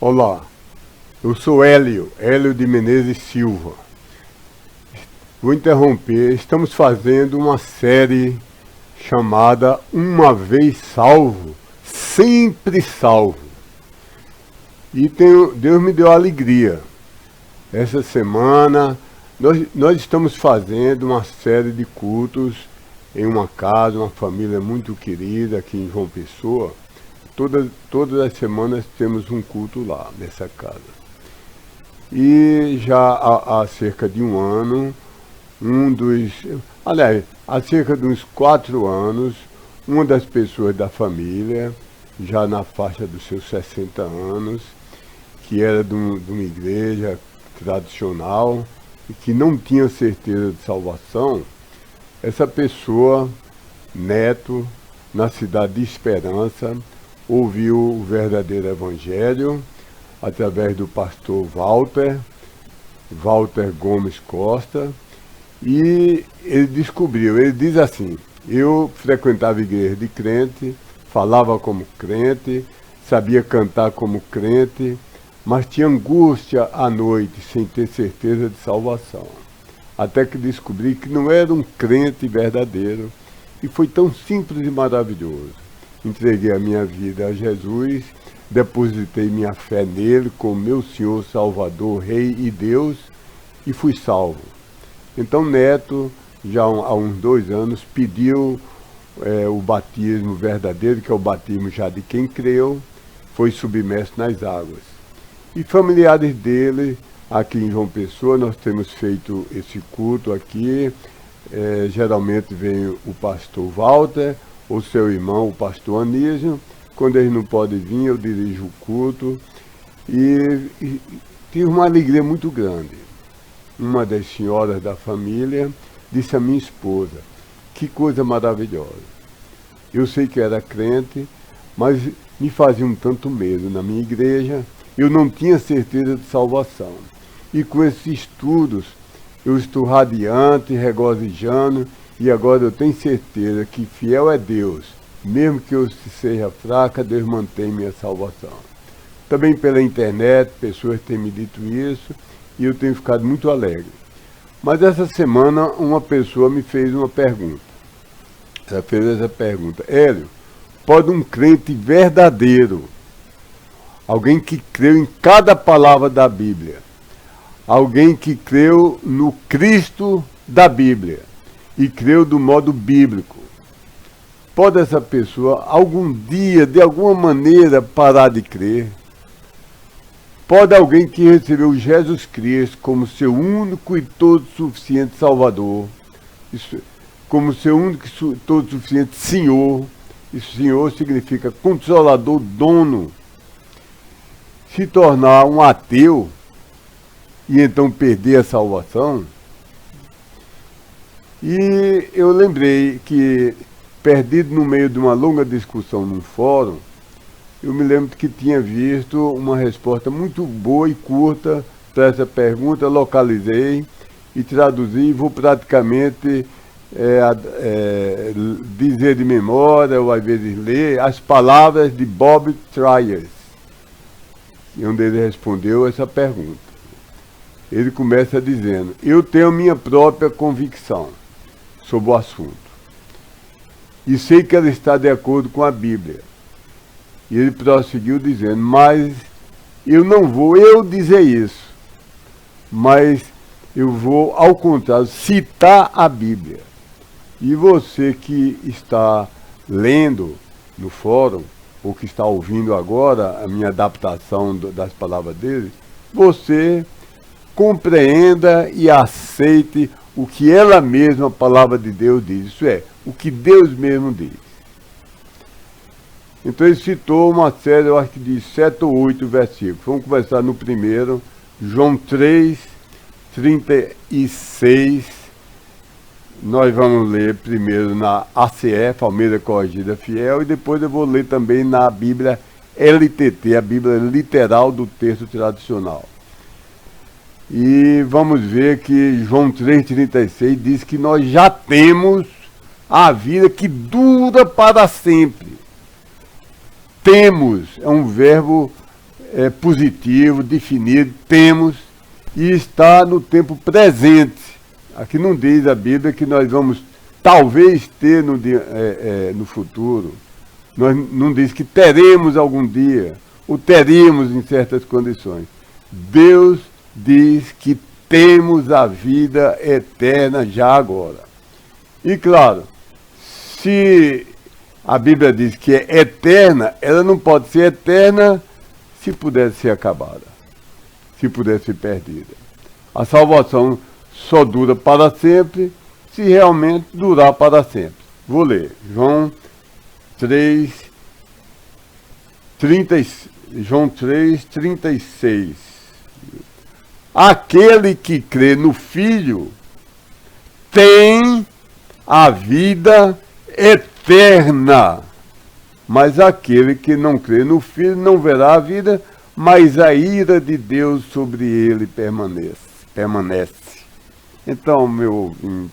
Olá, eu sou Hélio de Menezes Silva. Vou interromper, estamos fazendo uma série chamada Uma Vez Salvo, Sempre Salvo. E Deus me deu alegria. Essa semana nós estamos fazendo uma série de cultos em uma casa, uma família muito querida aqui em João Pessoa. Todas as semanas temos um culto lá, nessa casa. E já há cerca de um ano, há cerca de uns 4 anos, uma das pessoas da família, já na faixa dos seus 60 anos, que era de uma igreja tradicional e que não tinha certeza de salvação, essa pessoa, neto, na cidade de Esperança, ouviu o verdadeiro evangelho através do pastor Walter Gomes Costa, e ele diz assim: eu frequentava a igreja de crente, falava como crente, sabia cantar como crente, mas tinha angústia à noite sem ter certeza de salvação. Até que descobri que não era um crente verdadeiro, e foi tão simples e maravilhoso. Entreguei a minha vida a Jesus, depositei minha fé nele como meu Senhor, Salvador, Rei e Deus, e fui salvo. Então Neto, já há uns 2 anos, pediu o batismo verdadeiro, que é o batismo já de quem creu, foi submerso nas águas. E familiares dele, aqui em João Pessoa, nós temos feito esse culto aqui. Geralmente vem o pastor Walter, ou seu irmão, o pastor Anísio. Quando eles não podem vir, eu dirijo o culto. E tive uma alegria muito grande. Uma das senhoras da família disse à minha esposa: que coisa maravilhosa. Eu sei que era crente, mas me fazia um tanto medo na minha igreja. Eu não tinha certeza de salvação. E com esses estudos, eu estou radiante, regozijando, e agora eu tenho certeza que fiel é Deus. Mesmo que eu seja fraca, Deus mantém minha salvação. Também pela internet, pessoas têm me dito isso, e eu tenho ficado muito alegre. Mas essa semana, uma pessoa me fez uma pergunta. Ela fez essa pergunta: Hélio, pode um crente verdadeiro, alguém que creu em cada palavra da Bíblia, alguém que creu no Cristo da Bíblia e creu do modo bíblico, pode essa pessoa algum dia, de alguma maneira, parar de crer? Pode alguém que recebeu Jesus Cristo como seu único e todo suficiente Salvador, como seu único e todo suficiente Senhor, e Senhor significa Consolador, Dono, se tornar um ateu e então perder a salvação? E eu lembrei que, perdido no meio de uma longa discussão num fórum, eu me lembro que tinha visto uma resposta muito boa e curta para essa pergunta. Localizei e traduzi, e vou praticamente dizer de memória, ou às vezes ler, as palavras de Bob Tryers, onde ele respondeu essa pergunta. Ele começa dizendo: eu tenho minha própria convicção sobre o assunto, e sei que ela está de acordo com a Bíblia. E ele prosseguiu dizendo: mas eu não vou dizer isso, mas eu vou, ao contrário, citar a Bíblia. E você que está lendo no fórum, ou que está ouvindo agora a minha adaptação das palavras dele, você compreenda e aceite o que ela mesma, a palavra de Deus, diz. Isso é, o que Deus mesmo diz. Então ele citou uma série, eu acho que de 7 ou 8 versículos. Vamos começar no primeiro, João 3, 36. Nós vamos ler primeiro na ACE, Almeida Corrigida Fiel, e depois eu vou ler também na Bíblia LTT, a Bíblia literal do texto tradicional. E vamos ver que João 3,36 diz que nós já temos a vida que dura para sempre. Temos é um verbo positivo, definido, temos, e está no tempo presente. Aqui não diz a Bíblia que nós vamos talvez ter no futuro. Não diz que teremos algum dia, ou teríamos em certas condições. Deus diz que temos a vida eterna já agora. E claro, se a Bíblia diz que é eterna, ela não pode ser eterna se pudesse ser acabada, se pudesse ser perdida. A salvação só dura para sempre se realmente durar para sempre. Vou ler, João 3:36. Aquele que crê no Filho tem a vida eterna, mas aquele que não crê no Filho não verá a vida, mas a ira de Deus sobre ele permanece. Então, meu ouvinte,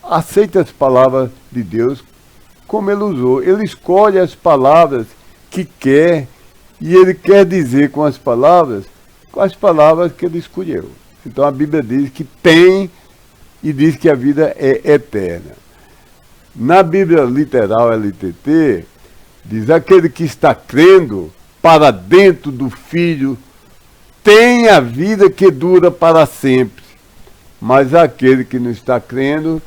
aceite as palavras de Deus como ele usou. Ele escolhe as palavras que quer, e ele quer dizer com as palavras que ele escolheu. Então a Bíblia diz que tem, e diz que a vida é eterna. Na Bíblia literal LTT, diz: aquele que está crendo para dentro do Filho tem a vida que dura para sempre. Mas aquele que não está crendo,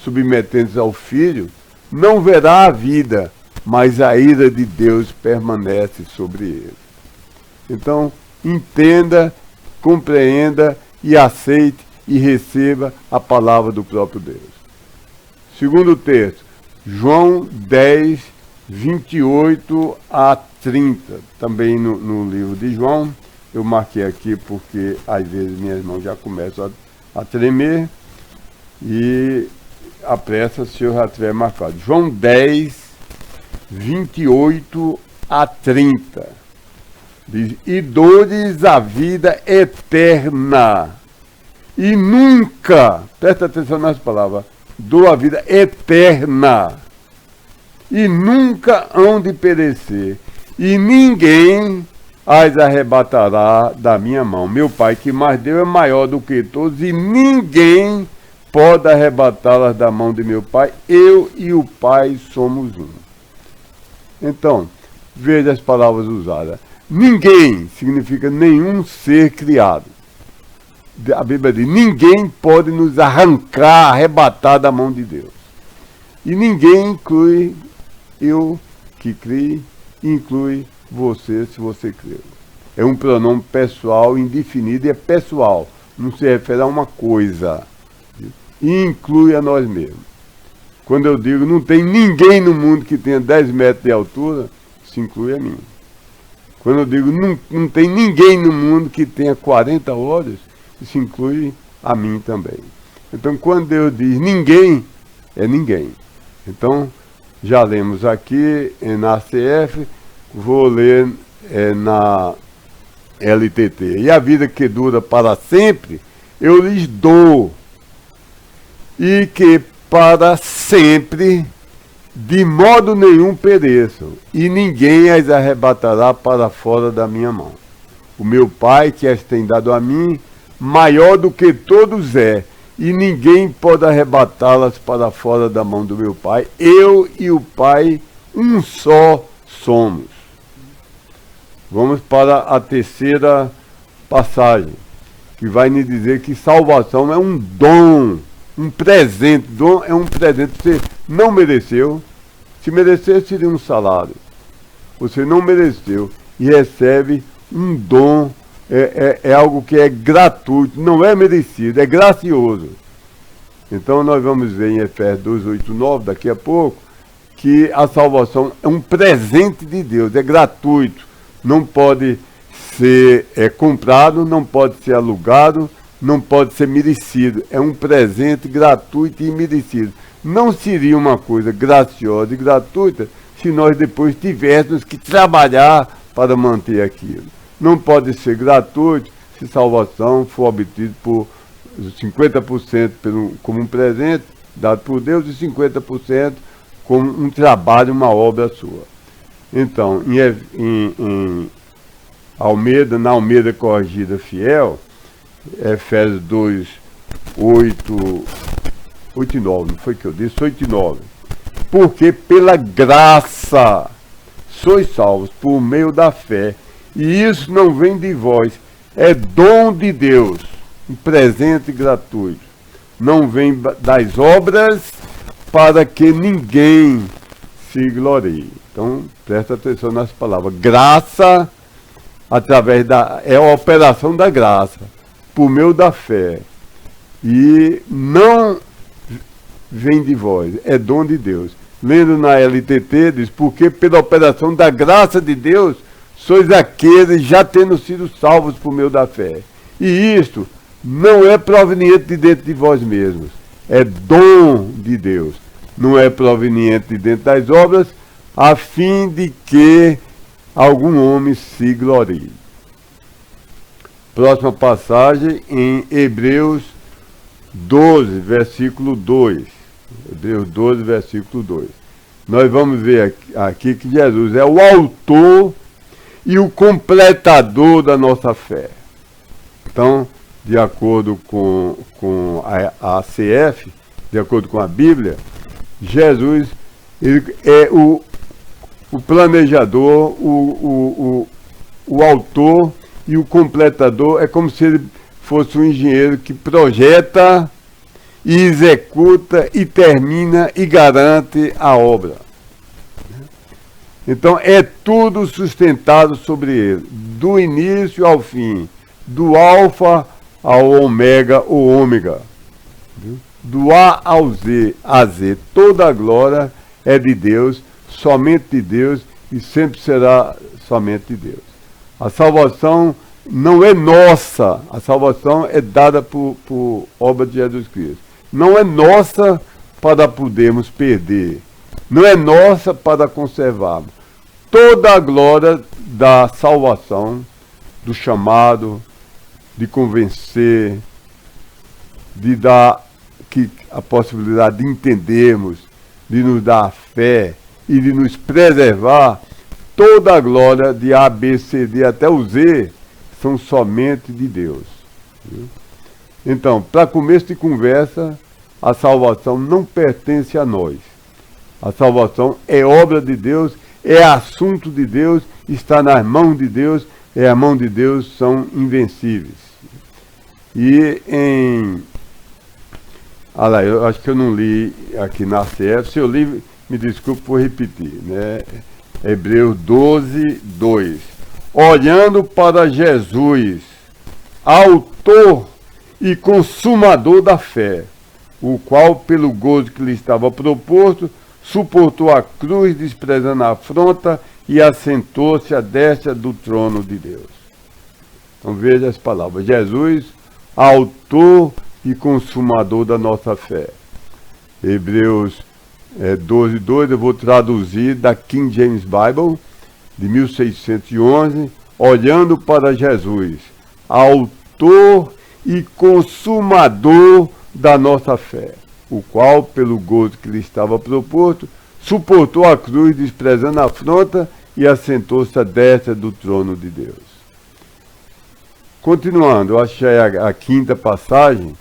submetendo-se ao Filho, não verá a vida, mas a ira de Deus permanece sobre ele. Então, entenda, compreenda e aceite e receba a palavra do próprio Deus. Segundo texto, João 10:28-30, também no livro de João. Eu marquei aqui porque às vezes minhas mãos já começam a tremer, e a pressa se eu já tiver marcado. João 10:28-30. Diz: e dou-lhes a vida eterna, e nunca, presta atenção nas palavras, dou a vida eterna, e nunca hão de perecer, e ninguém as arrebatará da minha mão. Meu Pai que mais deu é maior do que todos, e ninguém pode arrebatá-las da mão de meu Pai. Eu e o Pai somos um. Então, veja as palavras usadas. Ninguém significa nenhum ser criado. A Bíblia diz: ninguém pode nos arrancar, arrebatar da mão de Deus. E ninguém inclui eu que criei, inclui você, se você creu. É um pronome pessoal, indefinido, e é pessoal, não se refere a uma coisa. E inclui a nós mesmos. Quando eu digo não tem ninguém no mundo que tenha 10 metros de altura, se inclui a mim. Quando eu digo não tem ninguém no mundo que tenha 40 olhos, isso inclui a mim também. Então, quando Deus diz ninguém, é ninguém. Então, já lemos aqui na ACF, vou ler na LTT. E a vida que dura para sempre, eu lhes dou, e que para sempre, de modo nenhum pereçam, e ninguém as arrebatará para fora da minha mão. O meu Pai, que as tem dado a mim, maior do que todos é, e ninguém pode arrebatá-las para fora da mão do meu Pai. Eu e o Pai, um só somos. Vamos para a terceira passagem, que vai nos dizer que salvação é um dom, um presente. Dom é um presente que você não mereceu. Se merecer, seria um salário. Você não mereceu e recebe um dom. É algo que é gratuito, não é merecido, é gracioso. Então nós vamos ver em Efésios 2:8-9, daqui a pouco, que a salvação é um presente de Deus, é gratuito, não pode ser comprado, não pode ser alugado, não pode ser merecido, é um presente gratuito e imerecido. Não seria uma coisa graciosa e gratuita se nós depois tivéssemos que trabalhar para manter aquilo. Não pode ser gratuito se salvação for obtida por 50% como um presente dado por Deus e 50% como um trabalho, uma obra sua. Então, em Na Almeida Corrigida Fiel, Efésios 2, 8 e 9, não foi que eu disse? 8 e 9. Porque pela graça sois salvos por meio da fé, e isso não vem de vós, é dom de Deus, um presente gratuito. Não vem das obras, para que ninguém se glorie. Então, presta atenção nas palavras. Graça, é a operação da graça, por meio da fé. E não vem de vós, é dom de Deus. Lendo na LTT, diz, porque pela operação da graça de Deus, sois aqueles já tendo sido salvos por meio da fé. E isto não é proveniente de dentro de vós mesmos, é dom de Deus. Não é proveniente de dentro das obras, a fim de que algum homem se glorie. Próxima passagem em Hebreus 12, versículo 2. Hebreus 12, versículo 2. Nós vamos ver aqui que Jesus é o autor e o completador da nossa fé. Então, de acordo com a ACF, de acordo com a Bíblia, Jesus ele é o planejador, o autor e o completador. É como se ele fosse um engenheiro que projeta e executa e termina e garante a obra. Então é tudo sustentado sobre ele, do início ao fim, do alfa ao ômega, o ômega, do A ao Z, a Z. Toda a glória é de Deus, somente de Deus, e sempre será somente de Deus. A salvação não é nossa, a salvação é dada por obra de Jesus Cristo. Não é nossa para podermos perder, não é nossa para conservarmos. Toda a glória da salvação, do chamado, de convencer, de dar a possibilidade de entendermos, de nos dar a fé e de nos preservar, toda a glória de A, B, C, D até o Z são somente de Deus. Viu? Então, para começo de conversa, a salvação não pertence a nós. A salvação é obra de Deus, é assunto de Deus, está nas mãos de Deus, e as mãos de Deus são invencíveis. E eu acho que eu não li aqui na CF, se eu li, me desculpe por repetir, né? Hebreus 12, 2. Olhando para Jesus, autor e consumador da fé, o qual, pelo gozo que lhe estava proposto, suportou a cruz, desprezando a afronta, e assentou-se à destra do trono de Deus. Então veja as palavras. Jesus, autor e consumador da nossa fé. Hebreus 12, 2, eu vou traduzir da King James Bible, de 1611, olhando para Jesus, autor e consumador da nossa fé, o qual, pelo gozo que lhe estava proposto, suportou a cruz, desprezando a afronta, e assentou-se à destra do trono de Deus. Continuando, eu achei a quinta passagem.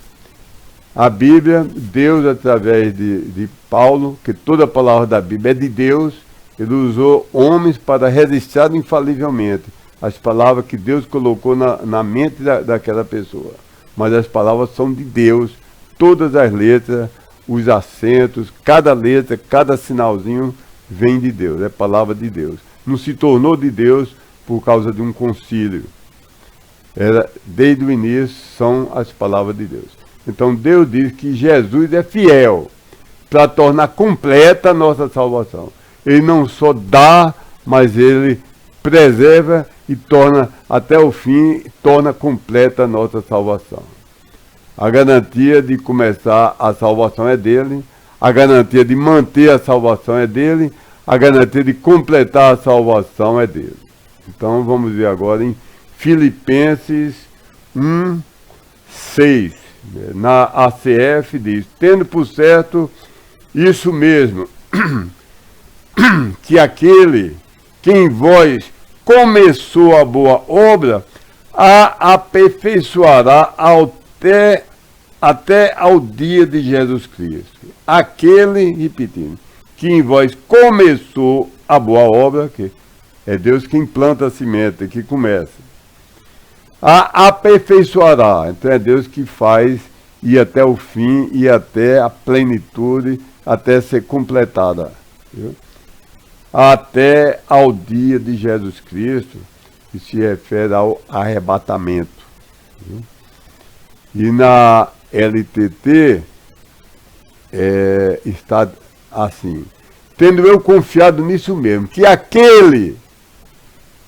A Bíblia, Deus, através de Paulo, que toda a palavra da Bíblia é de Deus, ele usou homens para registrar infalivelmente as palavras que Deus colocou na mente daquela pessoa. Mas as palavras são de Deus, todas as letras, os acentos, cada letra, cada sinalzinho vem de Deus, é palavra de Deus. Não se tornou de Deus por causa de um concílio. Desde o início são as palavras de Deus. Então Deus diz que Jesus é fiel para tornar completa a nossa salvação. Ele não só dá, mas ele preserva e torna até o fim, torna completa a nossa salvação. A garantia de começar a salvação é dele, a garantia de manter a salvação é dele, a garantia de completar a salvação é dele. Então vamos ver agora em Filipenses 1, 6. Na ACF diz, tendo por certo isso mesmo, que aquele que em vós começou a boa obra, a aperfeiçoará até ao dia de Jesus Cristo. Aquele, repetindo, que em vós começou a boa obra, que é Deus que implanta a semente, que começa. A aperfeiçoará, então é Deus que faz ir até o fim, ir até a plenitude, até ser completada. Viu? Até ao dia de Jesus Cristo, que se refere ao arrebatamento. Viu? E na LTT está assim: tendo eu confiado nisso mesmo, que aquele,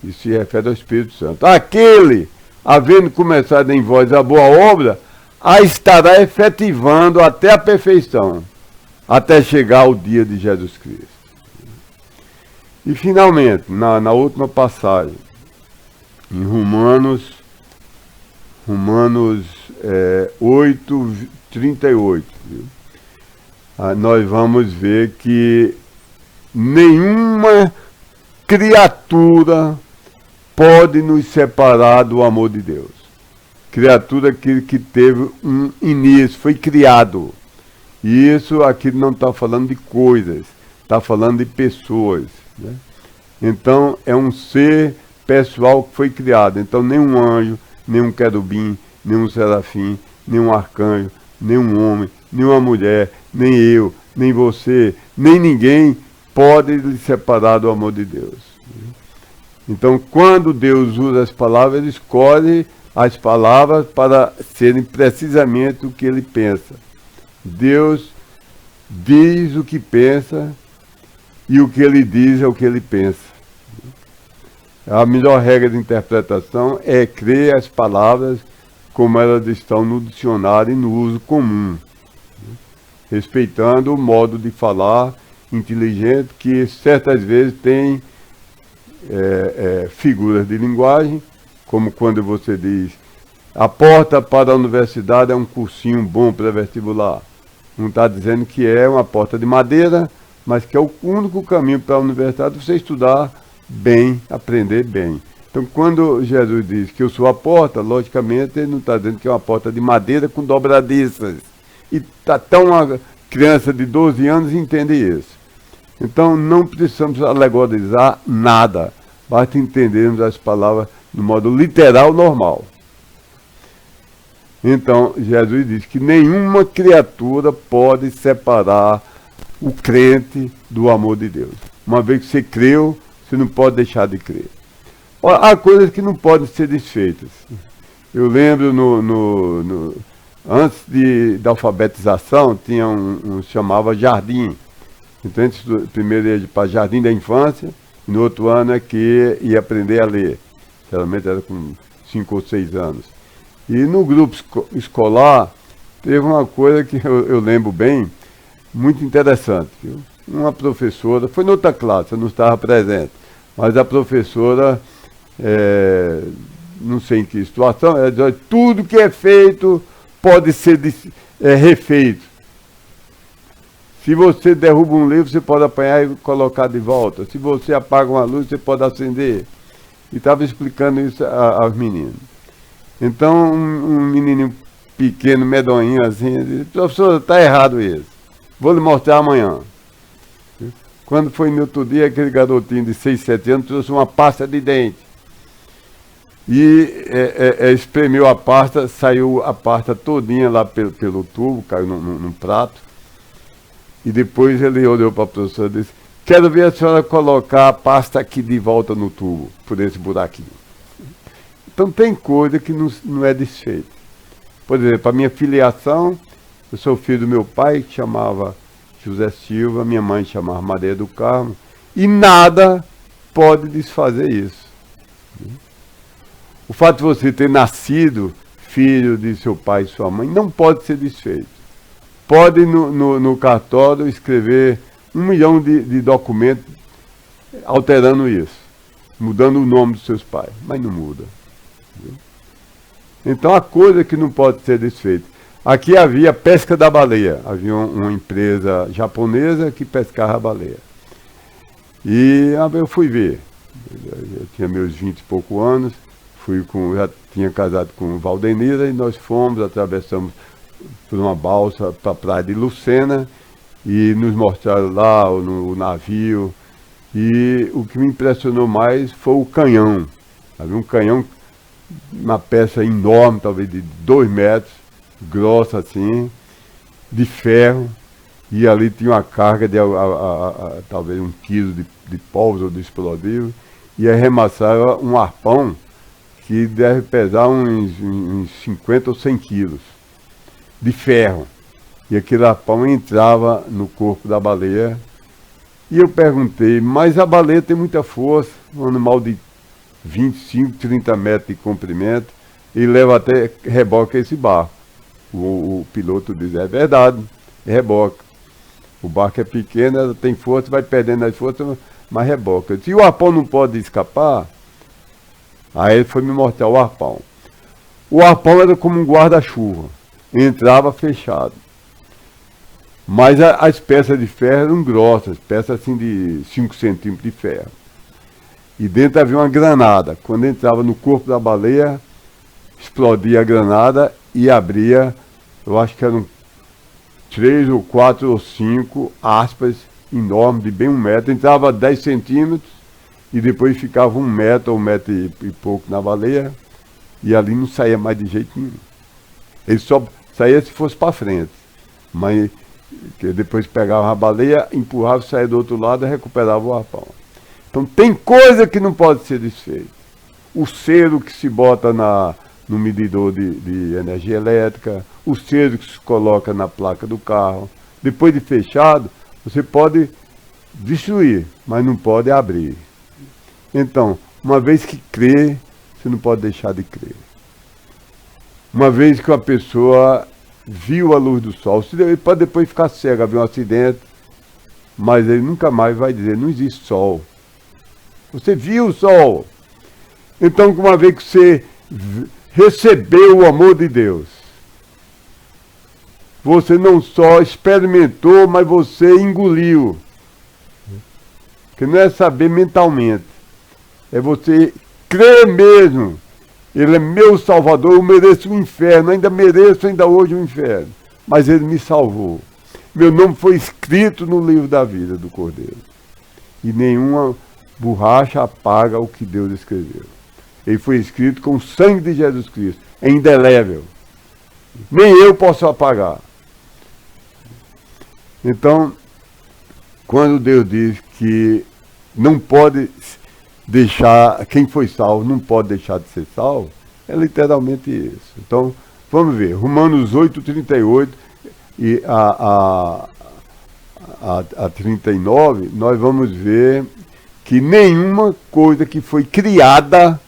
e se refere ao Espírito Santo, aquele, havendo começado em vós a boa obra, a estará efetivando até a perfeição, até chegar ao dia de Jesus Cristo. E finalmente, na última passagem, em Romanos 8, 38, viu? Nós vamos ver que nenhuma criatura pode nos separar do amor de Deus. Criatura que teve um início, foi criado. E isso aqui não está falando de coisas, está falando de pessoas. Né? Então, é um ser pessoal que foi criado. Então, nenhum anjo, nenhum querubim, nenhum serafim, nenhum arcanjo, nenhum homem, nenhuma mulher, nem eu, nem você, nem ninguém pode lhe separar do amor de Deus. Então, quando Deus usa as palavras, Ele escolhe as palavras para serem precisamente o que Ele pensa. Deus diz o que pensa e o que Ele diz é o que Ele pensa. A melhor regra de interpretação é crer as palavras como elas estão no dicionário e no uso comum, respeitando o modo de falar inteligente, que certas vezes tem figuras de linguagem, como quando você diz: a porta para a universidade é um cursinho bom pré-vestibular. Não está dizendo que é uma porta de madeira, mas que é o único caminho para a universidade você estudar bem, aprender bem. Então, quando Jesus diz que eu sou a porta, logicamente ele não está dizendo que é uma porta de madeira com dobradiças. E até uma criança de 12 anos entende isso. Então, não precisamos alegorizar nada. Basta entendermos as palavras no modo literal normal. Então, Jesus diz que nenhuma criatura pode separar o crente do amor de Deus. Uma vez que você creu, você não pode deixar de crer. Há coisas que não podem ser desfeitas. Eu lembro, antes da alfabetização, tinha chamava jardim. Então, primeiro ia para jardim da infância, e no outro ano é que ia aprender a ler. Geralmente era com 5 ou 6 anos. E no grupo escolar, teve uma coisa que eu lembro bem, muito interessante. Viu? Uma professora, foi noutra classe, eu não estava presente, mas a professora, não sei em que situação, ela diz: tudo que é feito pode ser refeito. Se você derruba um livro, você pode apanhar e colocar de volta. Se você apaga uma luz, você pode acender. E estava explicando isso aos meninos. Então, um menininho pequeno, medonhinho assim, disse: professor, está errado isso. Vou lhe mostrar amanhã. Quando foi no outro dia, aquele garotinho de 6, 7 anos trouxe uma pasta de dente. E espremeu a pasta, saiu a pasta todinha lá pelo tubo, caiu num prato. E depois ele olhou para a professora e disse: quero ver a senhora colocar a pasta aqui de volta no tubo, por esse buraquinho. Então tem coisa que não é desfeita. Por exemplo, a minha filiação, eu sou filho do meu pai, que chamava José Silva, minha mãe chamava Maria do Carmo, e nada pode desfazer isso. O fato de você ter nascido filho de seu pai e sua mãe não pode ser desfeito. Pode no cartório escrever 1 milhão de documentos alterando isso, mudando o nome dos seus pais, mas não muda. Então, a coisa que não pode ser desfeita. Aqui havia pesca da baleia. Havia uma empresa japonesa que pescava a baleia. E eu fui ver. Eu tinha meus 20 e poucos anos, já tinha casado com Valdenira, e nós atravessamos por uma balsa para a praia de Lucena, e nos mostraram lá o navio, e o que me impressionou mais foi o canhão. Havia um canhão, uma peça enorme, talvez de 2 metros, grossa assim, de ferro, e ali tinha uma carga de talvez 1 quilo de pólvora ou de explosivo, e arremessava um arpão que deve pesar uns 50 ou 100 quilos de ferro. E aquele arpão entrava no corpo da baleia. E eu perguntei, mas a baleia tem muita força, um animal de 25, 30 metros de comprimento, e leva até reboca esse barco. O piloto diz, é verdade, reboca. O barco é pequeno, ela tem força, vai perdendo as forças, mas reboca. Se o arpão não pode escapar, aí ele foi me mostrar o arpão. O arpão era como um guarda-chuva, entrava fechado. Mas as peças de ferro eram grossas, peças assim de 5 centímetros de ferro. E dentro havia uma granada. Quando entrava no corpo da baleia, explodia a granada e abria, eu acho que eram 3 ou 4 ou 5 aspas enormes, de bem 1 metro. Entrava 10 centímetros e depois ficava 1 metro ou 1 metro e pouco na baleia, e ali não saía mais de jeito nenhum. Ele só saía se fosse para frente, mas que depois pegava a baleia, empurrava, saía do outro lado e recuperava o arpão. Então tem coisa que não pode ser desfeita. O selo que se bota no medidor de energia elétrica, o selo que se coloca na placa do carro, depois de fechado, você pode destruir, mas não pode abrir. Então, uma vez que crê, você não pode deixar de crer. Uma vez que a pessoa viu a luz do sol, ele pode depois ficar cego, haver um acidente, mas ele nunca mais vai dizer, não existe sol. Você viu o sol. Então, uma vez que você recebeu o amor de Deus, você não só experimentou, mas você engoliu. Porque não é saber mentalmente, é você crer mesmo. Ele é meu Salvador, eu mereço o inferno, ainda mereço hoje o inferno. Mas ele me salvou. Meu nome foi escrito no livro da vida do Cordeiro. E nenhuma borracha apaga o que Deus escreveu. Ele foi escrito com o sangue de Jesus Cristo. É indelével. Nem eu posso apagar. Então, quando Deus diz que não pode deixar, quem foi salvo não pode deixar de ser salvo, é literalmente isso. Então, vamos ver, Romanos 8, 38 e a 39, nós vamos ver que nenhuma coisa que foi criada,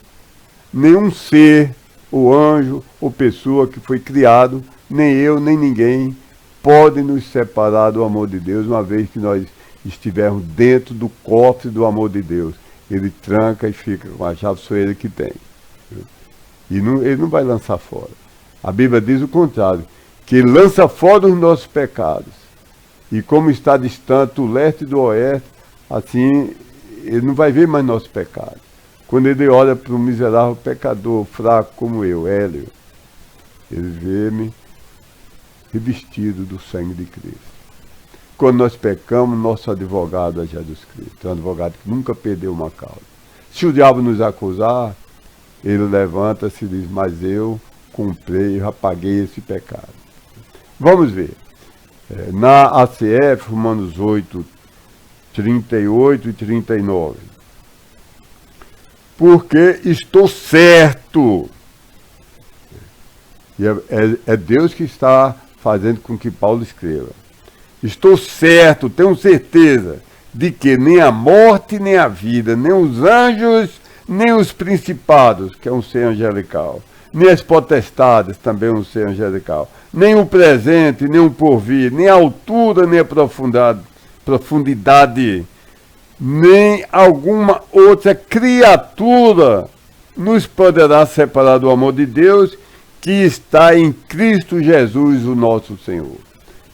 nenhum ser, ou anjo, ou pessoa que foi criado, nem eu, nem ninguém, pode nos separar do amor de Deus, uma vez que nós estivermos dentro do cofre do amor de Deus. Ele tranca e fica com a chave, só ele que tem. E ele não vai lançar fora. A Bíblia diz o contrário, que ele lança fora os nossos pecados. E como está distante o leste do oeste, assim, ele não vai ver mais nossos pecados. Quando ele olha para um miserável pecador, fraco como eu, Hélio, ele vê-me revestido do sangue de Cristo. Quando nós pecamos, nosso advogado é Jesus Cristo. É um advogado que nunca perdeu uma causa. Se o diabo nos acusar, ele levanta-se e diz, mas eu comprei, já paguei esse pecado. Vamos ver. Na ACF, Romanos 8, 38 e 39. Porque estou certo. E é Deus que está fazendo com que Paulo escreva. Estou certo, tenho certeza, de que nem a morte, nem a vida, nem os anjos, nem os principados, que é um ser angelical, nem as potestades, também um ser angelical, nem o presente, nem o porvir, nem a altura, nem a profundidade, nem alguma outra criatura nos poderá separar do amor de Deus que está em Cristo Jesus, o nosso Senhor.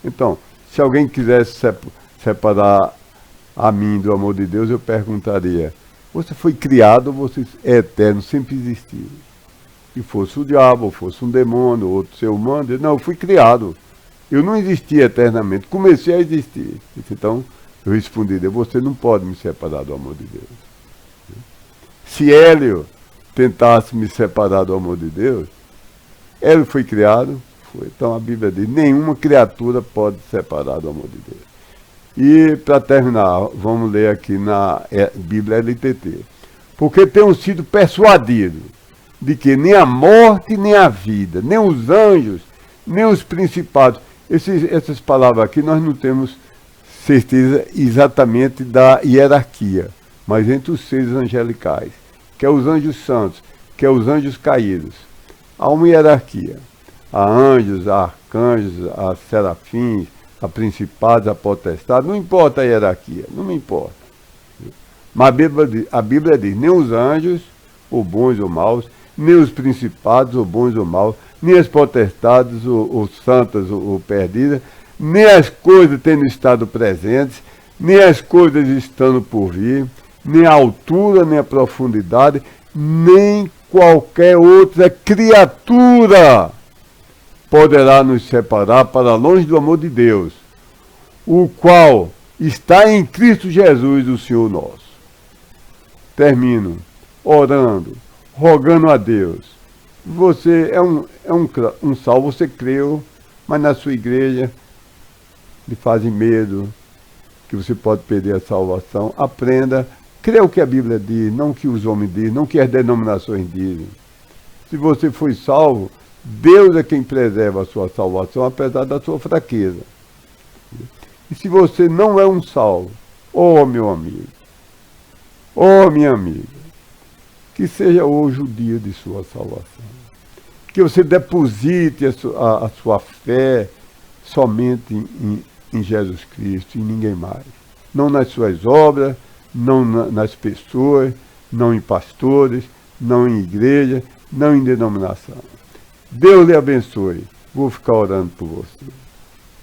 Então, se alguém quisesse separar a mim do amor de Deus, eu perguntaria, Você foi criado, você é eterno, sempre existiu. E fosse o diabo, ou fosse um demônio, ou outro ser humano, não, eu fui criado. Eu não existi eternamente, comecei a existir. Então, eu respondi, você não pode me separar do amor de Deus. Se Hélio tentasse me separar do amor de Deus, Hélio foi criado, foi. Então a Bíblia diz, nenhuma criatura pode separar do amor de Deus. E para terminar, vamos ler aqui na Bíblia LTT. Porque tenham sido persuadidos de que nem a morte, nem a vida, nem os anjos, nem os principados. Essas palavras aqui nós não temos certeza exatamente da hierarquia, mas entre os seres angelicais, que é os anjos santos, que é os anjos caídos, há uma hierarquia. Há anjos, há arcanjos, há serafins, há principados, há potestades, não importa a hierarquia, não me importa. Mas a Bíblia diz, nem os anjos, ou bons ou maus, nem os principados, ou bons ou maus, nem as potestades, ou santas, ou perdidas, nem as coisas tendo estado presentes, nem as coisas estando por vir, nem a altura, nem a profundidade, nem qualquer outra criatura poderá nos separar para longe do amor de Deus, o qual está em Cristo Jesus, o Senhor nosso. Termino orando, rogando a Deus. Você é um salvo, você creu, mas na sua igreja lhe fazem medo, que você pode perder a salvação. Aprenda, crê o que a Bíblia diz, não o que os homens dizem, não o que as denominações dizem. Se você foi salvo, Deus é quem preserva a sua salvação, apesar da sua fraqueza. E se você não é um salvo, meu amigo, minha amiga, que seja hoje o dia de sua salvação. Que você deposite a sua fé somente em Jesus Cristo e em ninguém mais. Não nas suas obras, não nas pessoas, não em pastores, não em igreja, não em denominação. Deus lhe abençoe. Vou ficar orando por você.